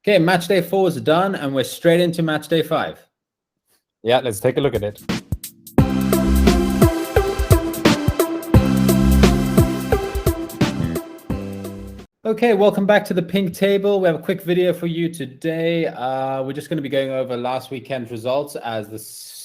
Okay, match day 4 is done, and we're straight into match day 5. Yeah, let's take a look at it. Okay, welcome back to the pink table. We have a quick video for you today. We're just going to be going over last weekend's results as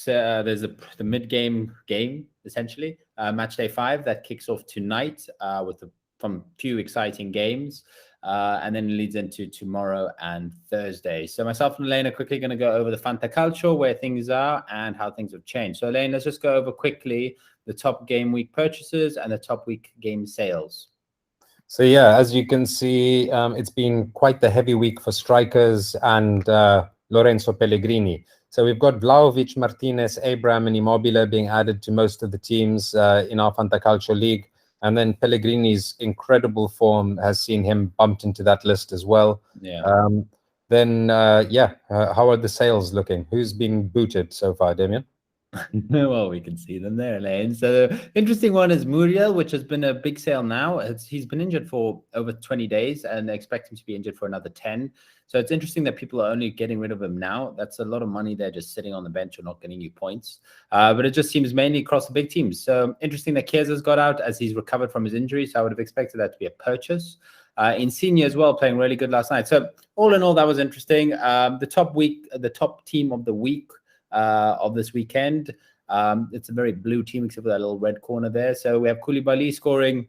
there's the mid-game game, essentially, match day 5 that kicks off tonight with from few exciting games. And then it leads into tomorrow and Thursday. So myself and Elaine are quickly going to go over the Fantacalcio, where things are and how things have changed. So Elaine, let's just go over quickly the top game week purchases and the top week game sales. So yeah, as you can see, it's been quite the heavy week for strikers and Lorenzo Pellegrini. So we've got Vlahovic, Martinez, Abraham, and Immobile being added to most of the teams in our Fantacalcio league. And then Pellegrini's incredible form has seen him bumped into that list as well. Yeah. How are the sales looking? Who's been booted so far, Damien? Well, we can see them there, Elaine. So the interesting one is Muriel, which has been a big sale now. He's been injured for over 20 days, and they expect him to be injured for another 10. So it's interesting that people are only getting rid of him now. That's a lot of money there just sitting on the bench or not getting you points. But it just seems mainly across the big teams. So interesting that Chiesa's got out as he's recovered from his injury. So I would have expected that to be a purchase. Insigne as well, playing really good last night. So all in all, that was interesting. The top team of the week of this weekend. It's a very blue team except for that little red corner there. So we have Koulibaly scoring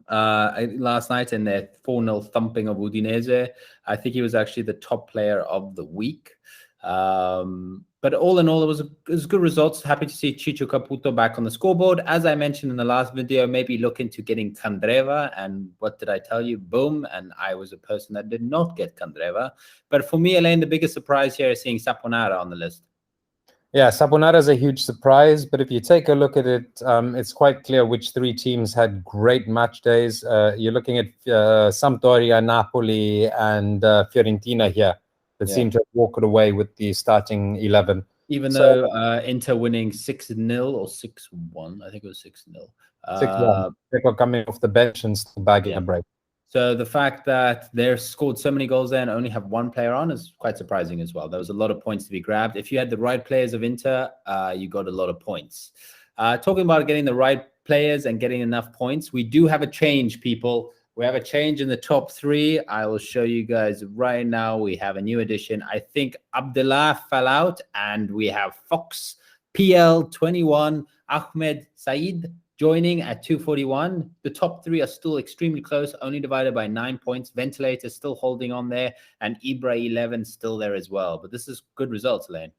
last night in their 4-0 thumping of Udinese. I think he was actually the top player of the week. But all in all, it was good results. Happy to see Chicho Caputo back on the scoreboard. As I mentioned in the last video, maybe look into getting Candreva. And what did I tell you? Boom. And I was a person that did not get Candreva. But for me, Elaine, the biggest surprise here is seeing Saponara on the list. Yeah, Saponara is a huge surprise, but if you take a look at it, it's quite clear which three teams had great match days. You're looking at Sampdoria, Napoli, and Fiorentina here that seem to have walked away with the starting 11. Even though Inter winning 6-0 or 6-1, I think it was 6-0. 6-1. People coming off the bench and still bagging a break. So the fact that they've scored so many goals there and only have one player on is quite surprising as well. There was a lot of points to be grabbed. If you had the right players of Inter, you got a lot of points. Talking about getting the right players and getting enough points, we do have a change, people. We have a change in the top 3. I will show you guys right now. We have a new addition. I think Abdullah fell out, and we have Fox, PL21, Ahmed Said joining at 241. The top 3 are still extremely close, only divided by 9 points. Ventilator still holding on there, and Ibra 11 still there as well. But this is good results, Elaine.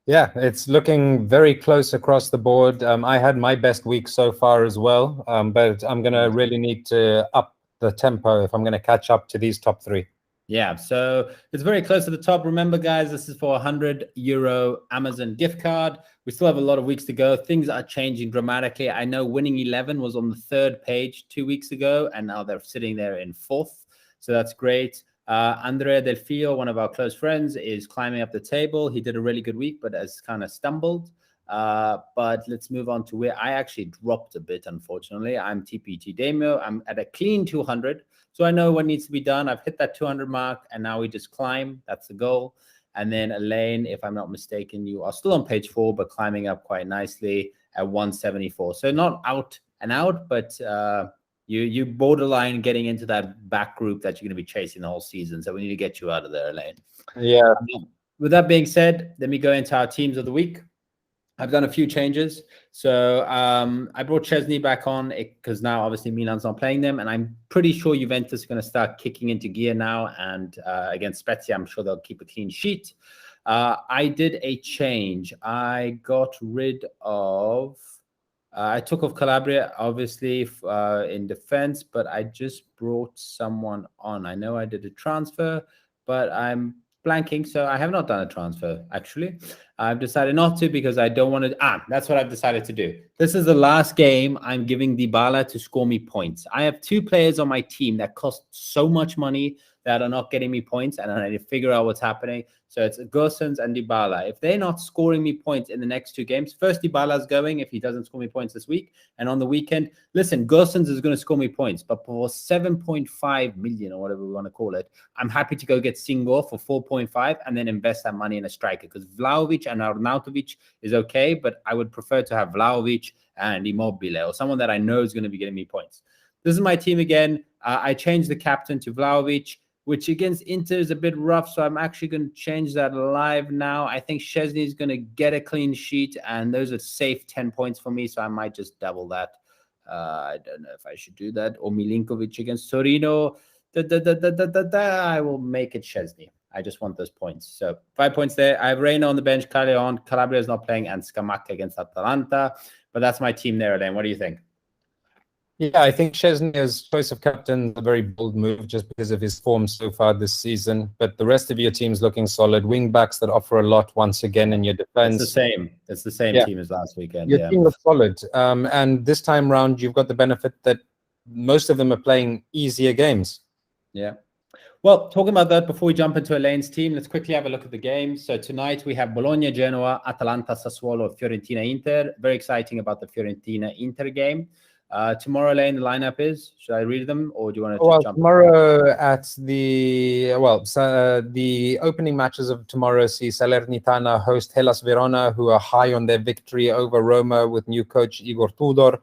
Yeah, it's looking very close across the board. I had my best week so far as well, but I'm going to really need to up the tempo if I'm going to catch up to these top 3. Yeah, so it's very close to the top. Remember, guys, this is for a €100 Amazon gift card. We still have a lot of weeks to go. Things are changing dramatically. I know winning 11 was on the 3rd page 2 weeks ago, and now they're sitting there in 4th. So that's great. Andrea Del Fio, one of our close friends, is climbing up the table. He did a really good week, but has kind of stumbled. But let's move on to where I actually dropped a bit, unfortunately. I'm TPT Demio. I'm at a clean 200. So I know what needs to be done. I've hit that 200 mark, and now we just climb. That's the goal. And then Elaine, if I'm not mistaken, you are still on page 4, but climbing up quite nicely at 174. So not out and out, but you borderline getting into that back group that you're going to be chasing the whole season. So we need to get you out of there, Elaine. Yeah. With that being said, let me go into our teams of the week. I've done a few changes. So I brought Chesney back on because now obviously Milan's not playing them. And I'm pretty sure Juventus is going to start kicking into gear now. And against Spezia, I'm sure they'll keep a clean sheet. I did a change. I got rid of... I took off Calabria, obviously, in defense. But I just brought someone on. I know I did a transfer, but I'm blanking, so I have not done a transfer, actually. I've decided not to because I don't want to... that's what I've decided to do. This is the last game I'm giving Dybala to score me points. I have 2 players on my team that cost so much money, that are not getting me points, and I need to figure out what's happening. So it's Gosens and Dybala. If they're not scoring me points in the next 2 games, first Dybala's going if he doesn't score me points this week. And on the weekend, listen, Gosens is going to score me points, but for 7.5 million or whatever we want to call it, I'm happy to go get Singo for 4.5 and then invest that money in a striker, because Vlahovic and Arnautovic is okay, but I would prefer to have Vlahovic and Immobile or someone that I know is going to be getting me points. This is my team again. I changed the captain to Vlahovic, which against Inter is a bit rough, so I'm actually going to change that live now. I think Szczesny is going to get a clean sheet, and those are safe 10 points for me, so I might just double that. I don't know if I should do that. Or Milinkovic against Torino. I will make it Szczesny. I just want those points. So 5 points there. I have Reina on the bench, Callejon, Calabria is not playing, and Scamacca against Atalanta. But that's my team there, Elaine. What do you think? Yeah, I think Szczesny's choice of captain is a very bold move just because of his form so far this season. But the rest of your team's looking solid. Wing backs that offer a lot once again in your defense. It's the same. It's the same team as last weekend. Your team looks solid. And this time round, you've got the benefit that most of them are playing easier games. Yeah. Well, talking about that, before we jump into Elaine's team, let's quickly have a look at the games. So tonight we have Bologna, Genoa, Atalanta, Sassuolo, Fiorentina, Inter. Very exciting about the Fiorentina-Inter game. Tomorrow, Elaine, the lineup is. Should I read them, or do you want to just jump? Tomorrow at the the opening matches of tomorrow see Salernitana host Hellas Verona, who are high on their victory over Roma with new coach Igor Tudor.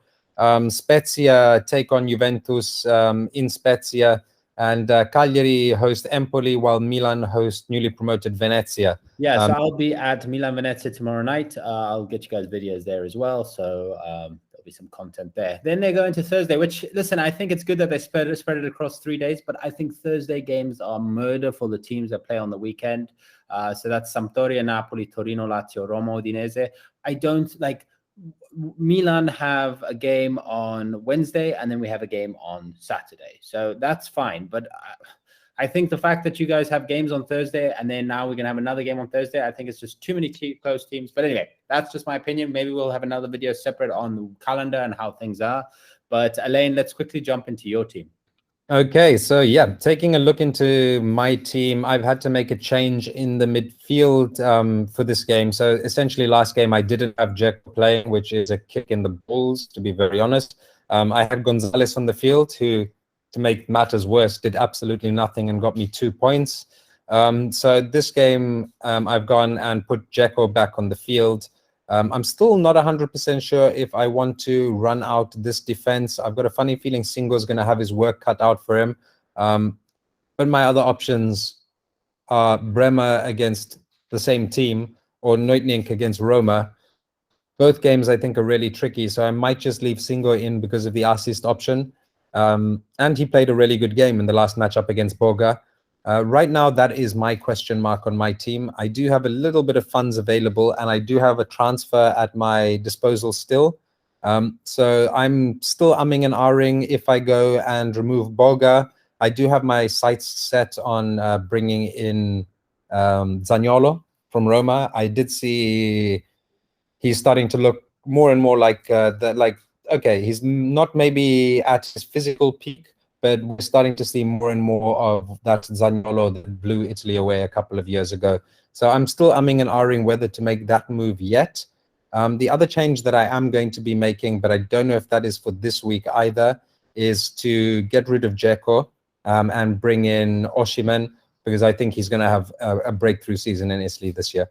Spezia take on Juventus in Spezia, and Cagliari host Empoli, while Milan host newly promoted Venezia. Yeah, so I'll be at Milan Venezia tomorrow night. I'll get you guys videos there as well. So there'll be some content there. Then they go into Thursday, which, listen, I think it's good that they spread it across 3 days, but I think Thursday games are murder for the teams that play on the weekend. So that's Sampdoria, Napoli, Torino, Lazio, Roma, Udinese. I don't like. Milan have a game on Wednesday, and then we have a game on Saturday. So that's fine. But I think the fact that you guys have games on Thursday, and then now we're going to have another game on Thursday, I think it's just too many close teams. But anyway, that's just my opinion. Maybe we'll have another video separate on the calendar and how things are. But Elaine, let's quickly jump into your team. Okay, so yeah, taking a look into my team, I've had to make a change in the midfield for this game. So essentially last game I didn't have Dzeko playing, which is a kick in the balls, to be very honest. I had Gonzalez on the field, who, to make matters worse, did absolutely nothing and got me 2 points. So this game, I've gone and put Dzeko back on the field. I'm still not 100% sure if I want to run out this defense. I've got a funny feeling Singo's going to have his work cut out for him. But my other options are Bremer against the same team or Neutnink against Roma. Both games I think are really tricky, so I might just leave Singo in because of the assist option. And he played a really good game in the last matchup against Boga. Right now, that is my question mark on my team. I do have a little bit of funds available, and I do have a transfer at my disposal still. So I'm still umming and ahhing if I go and remove Boga. I do have my sights set on bringing in Zaniolo from Roma. I did see he's starting to look more and more like okay, he's not maybe at his physical peak, but we're starting to see more and more of that Zaniolo that blew Italy away a couple of years ago. So I'm still umming and ahhing whether to make that move yet. The other change that I am going to be making, but I don't know if that is for this week either, is to get rid of Dzeko and bring in Osimhen, because I think he's going to have a breakthrough season in Italy this year.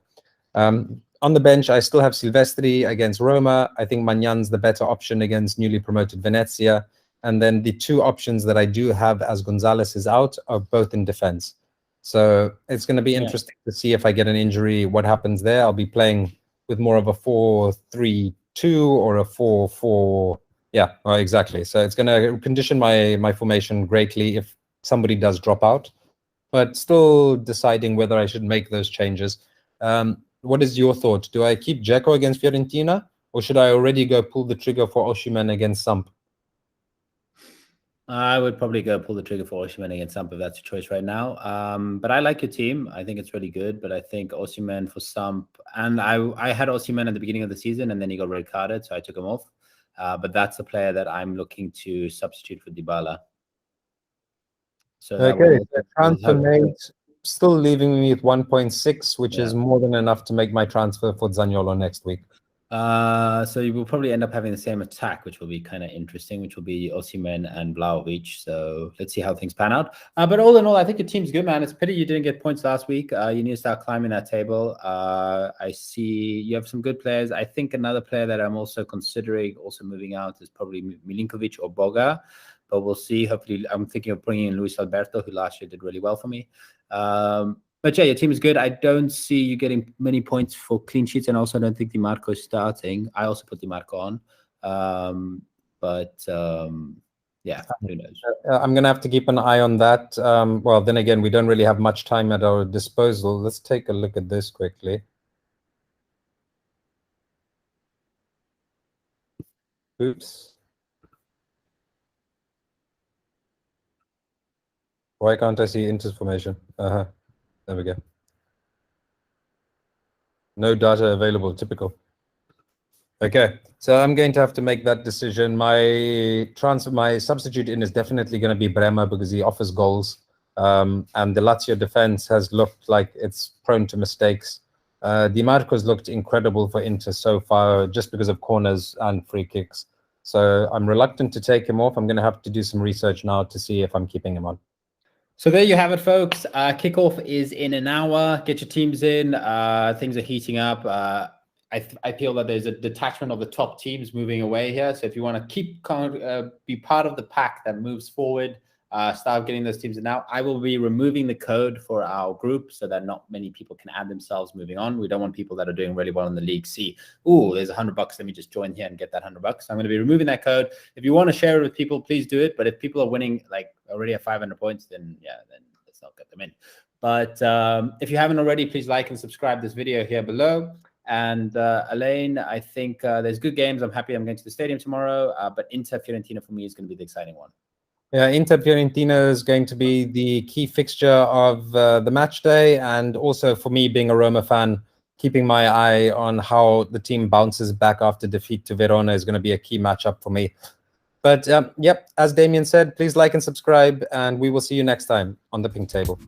On the bench, I still have Silvestri against Roma. I think Magnan's the better option against newly promoted Venezia. And then the 2 options that I do have as Gonzalez is out are both in defense. So it's going to be interesting to see if I get an injury, what happens there. I'll be playing with more of a 4-3-2 or a 4-4. Yeah, well, exactly. So it's going to condition my formation greatly if somebody does drop out, but still deciding whether I should make those changes. What is your thought? Do I keep Dzeko against Fiorentina, or should I already go pull the trigger for Osimhen against Samp? I would probably go pull the trigger for Osimhen against Samp if that's your choice right now. But I like your team. I think it's really good. But I think Osimhen for Samp, and I had Osimhen at the beginning of the season, and then he got red carded, so I took him off. But that's the player that I'm looking to substitute for Dybala. So that Okay, will transfer help. made, still leaving me with 1.6, which is Yeah. more than enough to make my transfer for Zaniolo next week. So you will probably end up having the same attack, which will be kind of interesting, which will be Osimhen and Vlahovic. So let's see how things pan out. But all in all, I think your team's good, man. It's a pity you didn't get points last week. You need to start climbing that table. I see you have some good players. I think another player that I'm also considering also moving out is probably Milinkovic or Boga, but we'll see. Hopefully, I'm thinking of bringing in Luis Alberto, who last year did really well for me. But yeah, your team is good. I don't see you getting many points for clean sheets, and also I don't think Di Marco is starting. I also put Di Marco on. Yeah, who knows? I'm going to have to keep an eye on that. Well, then again, we don't really have much time at our disposal. Let's take a look at this quickly. Oops. Why can't I see Inter's formation? There we go. No data available, typical. Okay, so I'm going to have to make that decision. My substitute in is definitely going to be Bremer because he offers goals. And the Lazio defense has looked like it's prone to mistakes. Di Marco's looked incredible for Inter so far just because of corners and free kicks. So I'm reluctant to take him off. I'm going to have to do some research now to see if I'm keeping him on. So there you have it, folks. Kickoff is in an hour. Get your teams in. Things are heating up. I feel that there's a detachment of the top teams moving away here. So if you want to be part of the pack that moves forward, start getting those teams in now. I will be removing the code for our group so that not many people can add themselves moving on. We don't want people that are doing really well in the league see, oh, there's $100. Let me just join here and get that $100. So I'm going to be removing that code. If you want to share it with people, please do it. But if people are winning like already at 500 points, then yeah, then let's not get them in. But if you haven't already, please like and subscribe this video here below. And Elaine, I think there's good games. I'm happy I'm going to the stadium tomorrow. But Inter Fiorentina for me is going to be the exciting one. Yeah, Inter Fiorentina is going to be the key fixture of the match day. And also for me, being a Roma fan, keeping my eye on how the team bounces back after defeat to Verona is going to be a key matchup for me. But yep, as Damien said, please like and subscribe, and we will see you next time on the Pink Table.